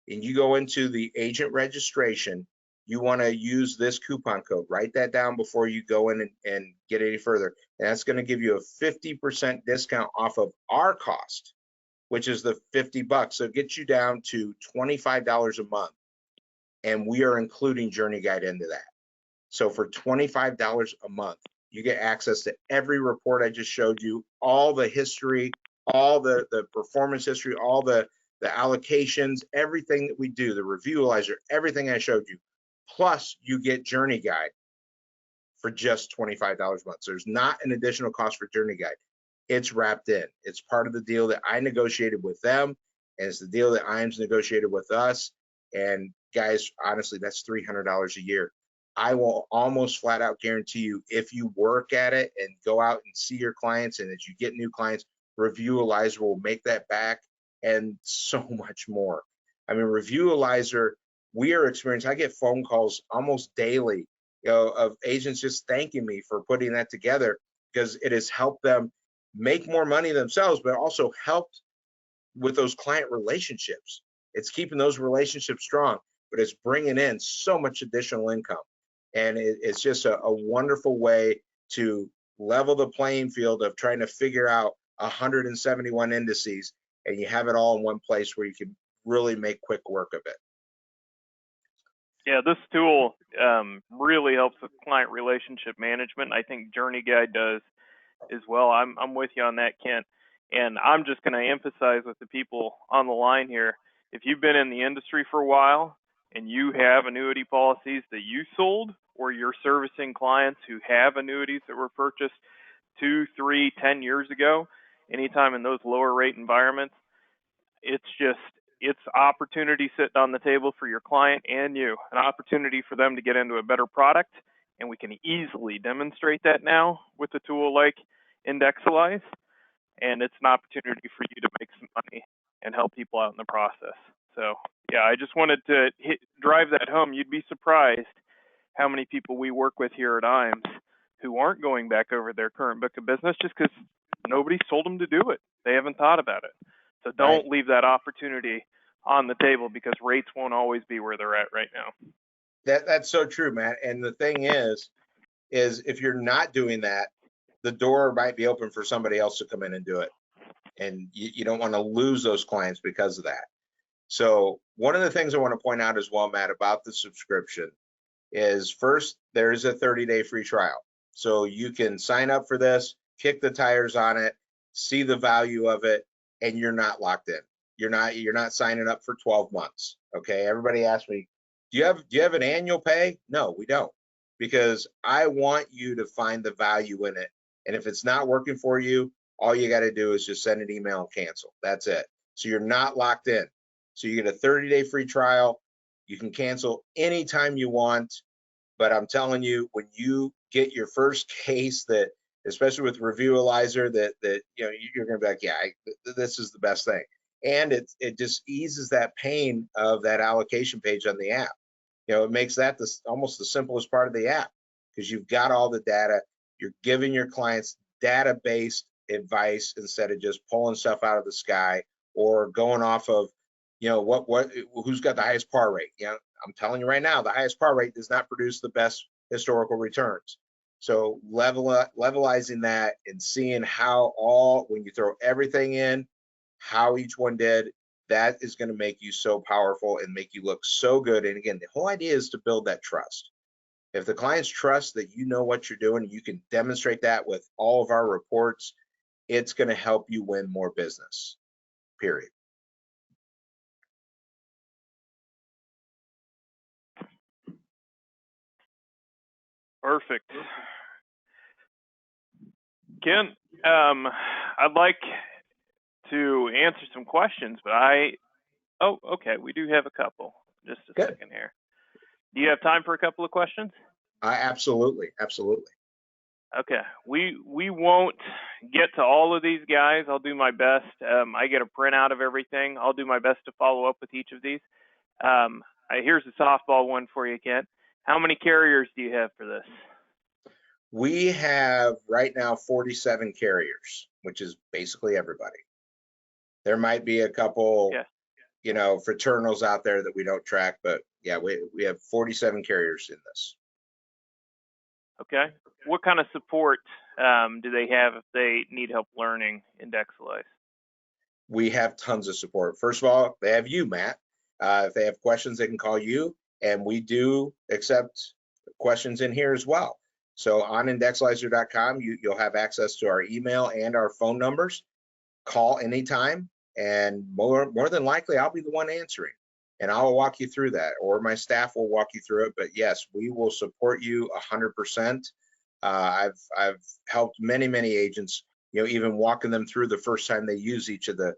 and you go into the agent registration, you want to use this coupon code. Write that down before you go in and get any further. And that's going to give you a 50% discount off of our cost, which is the $50. So it gets you down to $25 a month. And we are including Journey Guide into that. So for $25 a month, you get access to every report I just showed you, all the history, all the performance history, all the allocations, everything that we do, the renewalizer, everything I showed you. Plus, you get Journey Guide for just $25 a month. So there's not an additional cost for Journey Guide. It's wrapped in. It's part of the deal that I negotiated with them, and it's the deal that IMES negotiated with us. And guys, honestly, that's $300 a year. I will almost flat out guarantee you, if you work at it and go out and see your clients, and as you get new clients, Renewalizer will make that back and so much more. I mean, Renewalizer, we are experiencing, I get phone calls almost daily, of agents just thanking me for putting that together, because it has helped them make more money themselves, but also helped with those client relationships. It's keeping those relationships strong, but it's bringing in so much additional income. And it's just a wonderful way to level the playing field of trying to figure out 171 indices, and you have it all in one place where you can really make quick work of it. Yeah, this tool really helps with client relationship management. I think Journey Guide does as well. I'm with you on that, Kent. And I'm just going to emphasize with the people on the line here, if you've been in the industry for a while and you have annuity policies that you sold, or you're servicing clients who have annuities that were purchased 2, 3, 10 years ago, anytime in those lower rate environments, it's opportunity sitting on the table for your client and you, an opportunity for them to get into a better product. And we can easily demonstrate that now with a tool like Indexalyze. And it's an opportunity for you to make some money and help people out in the process. So yeah, I just wanted to drive that home. You'd be surprised how many people we work with here at IMES who aren't going back over their current book of business just because nobody told them to do it. They haven't thought about it. So don't leave that opportunity on the table, because rates won't always be where they're at right now. That's so true, Matt. And the thing is if you're not doing that, the door might be open for somebody else to come in and do it. And you don't want to lose those clients because of that. So one of the things I want to point out as well, Matt, about the subscription is, first, there is a 30-day free trial. So you can sign up for this, kick the tires on it, see the value of it, and you're not locked in. You're not signing up for 12 months. Okay. Everybody asks me, do you have an annual pay? No, we don't, because I want you to find the value in it. And if it's not working for you, all you got to do is just send an email and cancel. That's it. So you're not locked in. So you get a 30-day free trial. You can cancel anytime you want. But I'm telling you, when you get your first case, that, especially with Renewalizer, that you're going to be like, yeah, this is the best thing. And it just eases that pain of that allocation page on the app. It makes that almost the simplest part of the app, because you've got all the data. You're giving your clients data-based advice instead of just pulling stuff out of the sky or going off of, who's got the highest par rate. I'm telling you right now, the highest par rate does not produce the best historical returns. So levelizing that and seeing how when you throw everything in, how each one did, that is going to make you so powerful and make you look so good. And again, the whole idea is to build that trust. If the clients trust that you know what you're doing, you can demonstrate that with all of our reports, it's going to help you win more business, period. Perfect. Ken, I'd like to answer some questions, but okay, we do have a couple. Just a second here. Do you have time for a couple of questions? Absolutely. Okay, we won't get to all of these guys. I'll do my best. I get a printout of everything. I'll do my best to follow up with each of these. Here's a softball one for you, Kent. How many carriers do you have for this? We have right now 47 carriers, which is basically everybody. There might be a couple, fraternals out there that we don't track, but yeah, we have 47 carriers in this. Okay. What kind of support do they have if they need help learning Indexalyze? We have tons of support. First of all, they have you, Matt. If they have questions, they can call you, and we do accept questions in here as well. So on Indexalyzer.com, you'll have access to our email and our phone numbers. Call anytime, and more than likely, I'll be the one answering, and I'll walk you through that, or my staff will walk you through it. But yes, we will support you 100%. I've helped many agents, even walking them through the first time they use each of the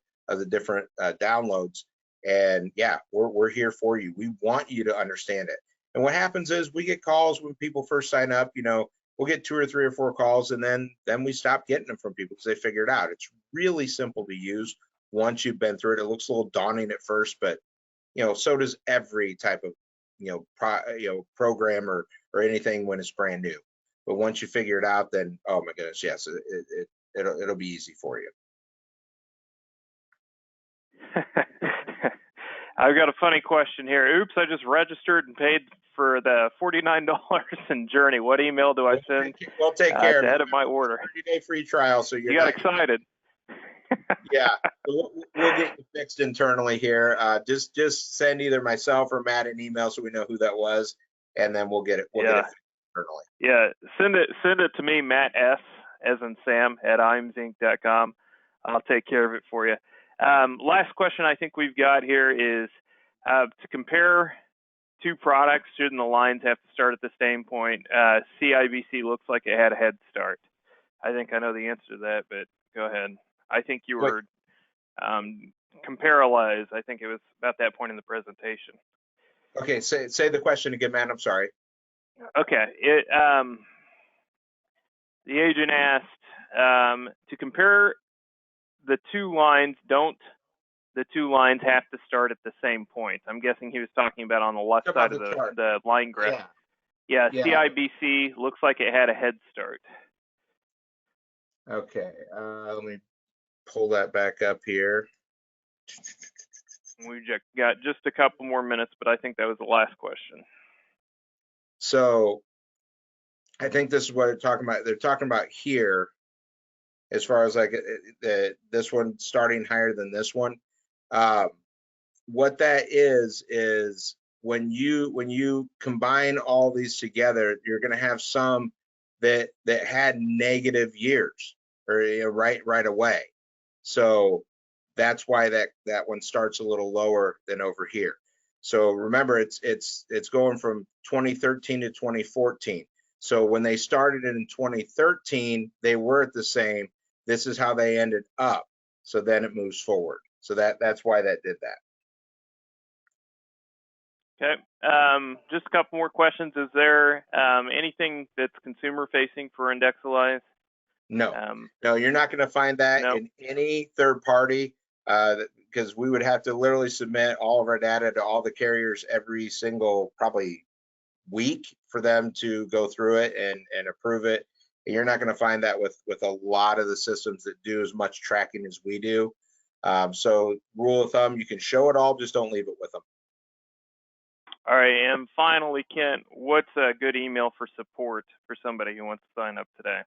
different downloads. And yeah, we're here for you. We want you to understand it. And what happens is we get calls when people first sign up. We'll get 2 or 3 or 4 calls, and then we stop getting them from people because they figure it out. It's really simple to use once you've been through it. It looks a little daunting at first, but so does every type of program or anything when it's brand new. But once you figure it out, then oh my goodness, yes, it'll be easy for you. I've got a funny question here. Oops, I just registered and paid for the $49 in Journey. What email do I send? We'll take care of it. To edit my order. 30-day free trial, so you got excited. Yeah, we'll get you fixed internally here. Just send either myself or Matt an email so we know who that was, and then we'll get it. We'll get it fixed internally. Yeah, send it to me, Matt S. as in Sam at imsinc.com. I'll take care of it for you. Last question I think we've got here is to compare 2 products. Shouldn't the lines have to start at the same point? CIBC looks like it had a head start. I think I know the answer to that, but go ahead. I think you were Comparalize. I think it was about that point in the presentation. Okay, say the question again, man. I'm sorry. Okay, the agent asked to compare the 2 lines. Don't the 2 lines have to start at the same point? I'm guessing he was talking about on the left side of the line graph. Yeah, CIBC looks like it had a head start. Okay, let me pull that back up here. We got just a couple more minutes, but I think that was the last question. So I think this is what they're talking about. They're talking about here as far as like this one starting higher than this one. What that is when you combine all these together, you're going to have some that had negative years or right away. So that's why that one starts a little lower than over here. So remember, it's going from 2013 to 2014. So when they started in 2013, they were at the same. This is how they ended up. So then it moves forward. So that's why that did that. Okay. Just a couple more questions. Is there anything that's consumer facing for Indexalyze? No, no, you're not going to find that in any third party because we would have to literally submit all of our data to all the carriers every single probably week for them to go through it and approve it. And you're not going to find that with a lot of the systems that do as much tracking as we do. So rule of thumb, you can show it all, just don't leave it with them. All right, and finally, Kent, what's a good email for support for somebody who wants to sign up today?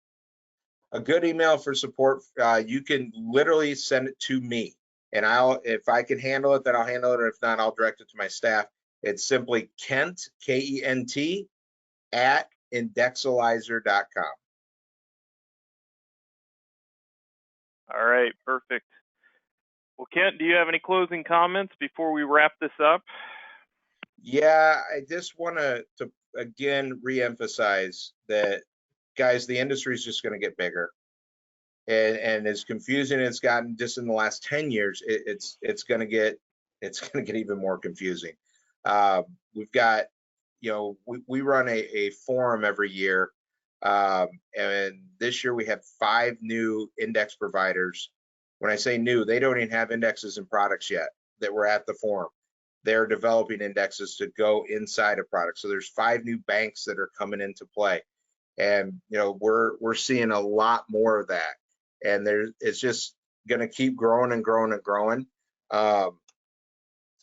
A good email for support, you can literally send it to me, and if I can handle it, then I'll handle it, or if not, I'll direct it to my staff. It's simply Kent, K-E-N-T, at Indexalyzer.com. All right, perfect. Well, Kent, do you have any closing comments before we wrap this up? Yeah, I just want to again reemphasize that, guys, the industry is just going to get bigger, and as confusing as it's gotten just in the last 10 years, it's going to get even more confusing. We've got, we run a forum every year And this year we have 5 new index providers. When I say new, they don't even have indexes and products yet that were at the forum. They're developing indexes to go inside a product. So there's 5 new banks that are coming into play. And we're seeing a lot more of that. And it's just going to keep growing and growing and growing. I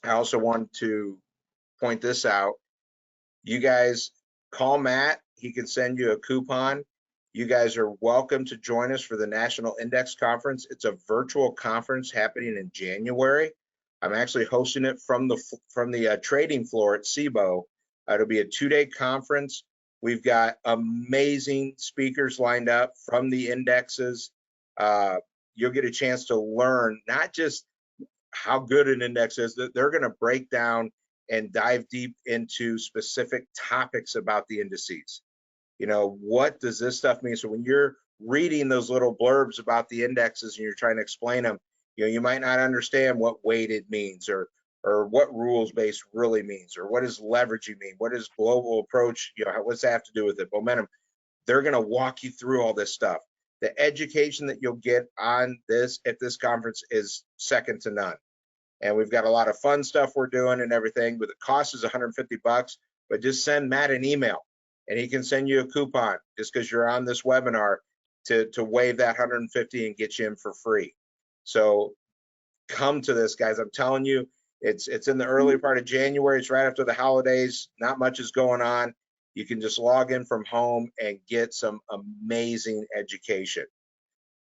also want to point this out. You guys call Matt. He can send you a coupon. You guys are welcome to join us for the National Index Conference. It's a virtual conference happening in January. I'm actually hosting it from the trading floor at CBOE. It'll be a 2-day conference. We've got amazing speakers lined up from the indexes. You'll get a chance to learn not just how good an index is, that they're going to break down and dive deep into specific topics about the indices. What does this stuff mean? So when you're reading those little blurbs about the indexes and you're trying to explain them, you might not understand what weighted means, or what rules-based really means, or what does leveraging mean? What does global approach, what's that have to do with it? Momentum. They're going to walk you through all this stuff. The education that you'll get on this at this conference is second to none. And we've got a lot of fun stuff we're doing and everything, but the cost is $150, but just send Matt an email and he can send you a coupon just because you're on this webinar to waive that $150 and get you in for free. So come to this, guys. I'm telling you, it's in the early part of January. It's right after the holidays. Not much is going on. You can just log in from home and get some amazing education.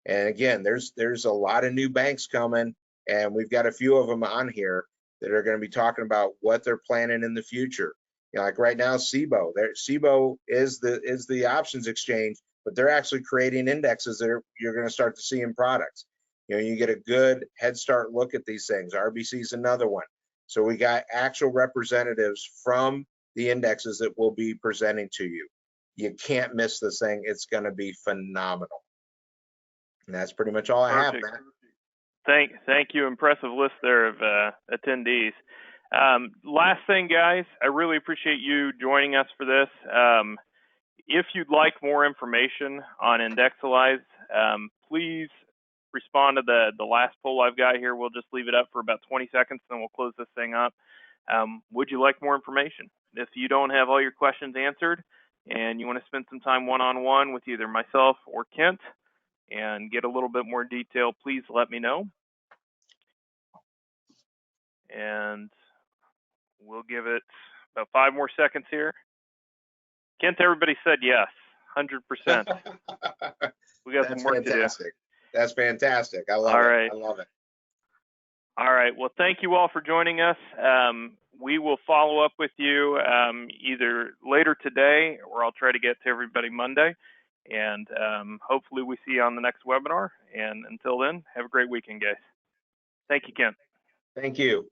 And again, there's a lot of new banks coming, and we've got a few of them on here that are going to be talking about what they're planning in the future. Like right now, CBOE. CBOE is the options exchange, but they're actually creating indexes that you're going to start to see in products. You get a good head start look at these things. RBC is another one. So we got actual representatives from the indexes that will be presenting to you. You can't miss this thing. It's going to be phenomenal. And that's pretty much all I have, Matt. Thank you. Impressive list there of attendees. Last thing, guys, I really appreciate you joining us for this. If you'd like more information on Indexalyze, please respond to the last poll I've got here. We'll just leave it up for about 20 seconds, then we'll close this thing up. Would you like more information? If you don't have all your questions answered and you want to spend some time one-on-one with either myself or Kent and get a little bit more detail, please let me know. And we'll give it about 5 more seconds here. Kent, everybody said yes, 100%. We got some work to do. That's fantastic. I love it. I love it. All right. Well, thank you all for joining us. We will follow up with you either later today, or I'll try to get to everybody Monday. And hopefully we see you on the next webinar. And until then, have a great weekend, guys. Thank you, Kent. Thank you.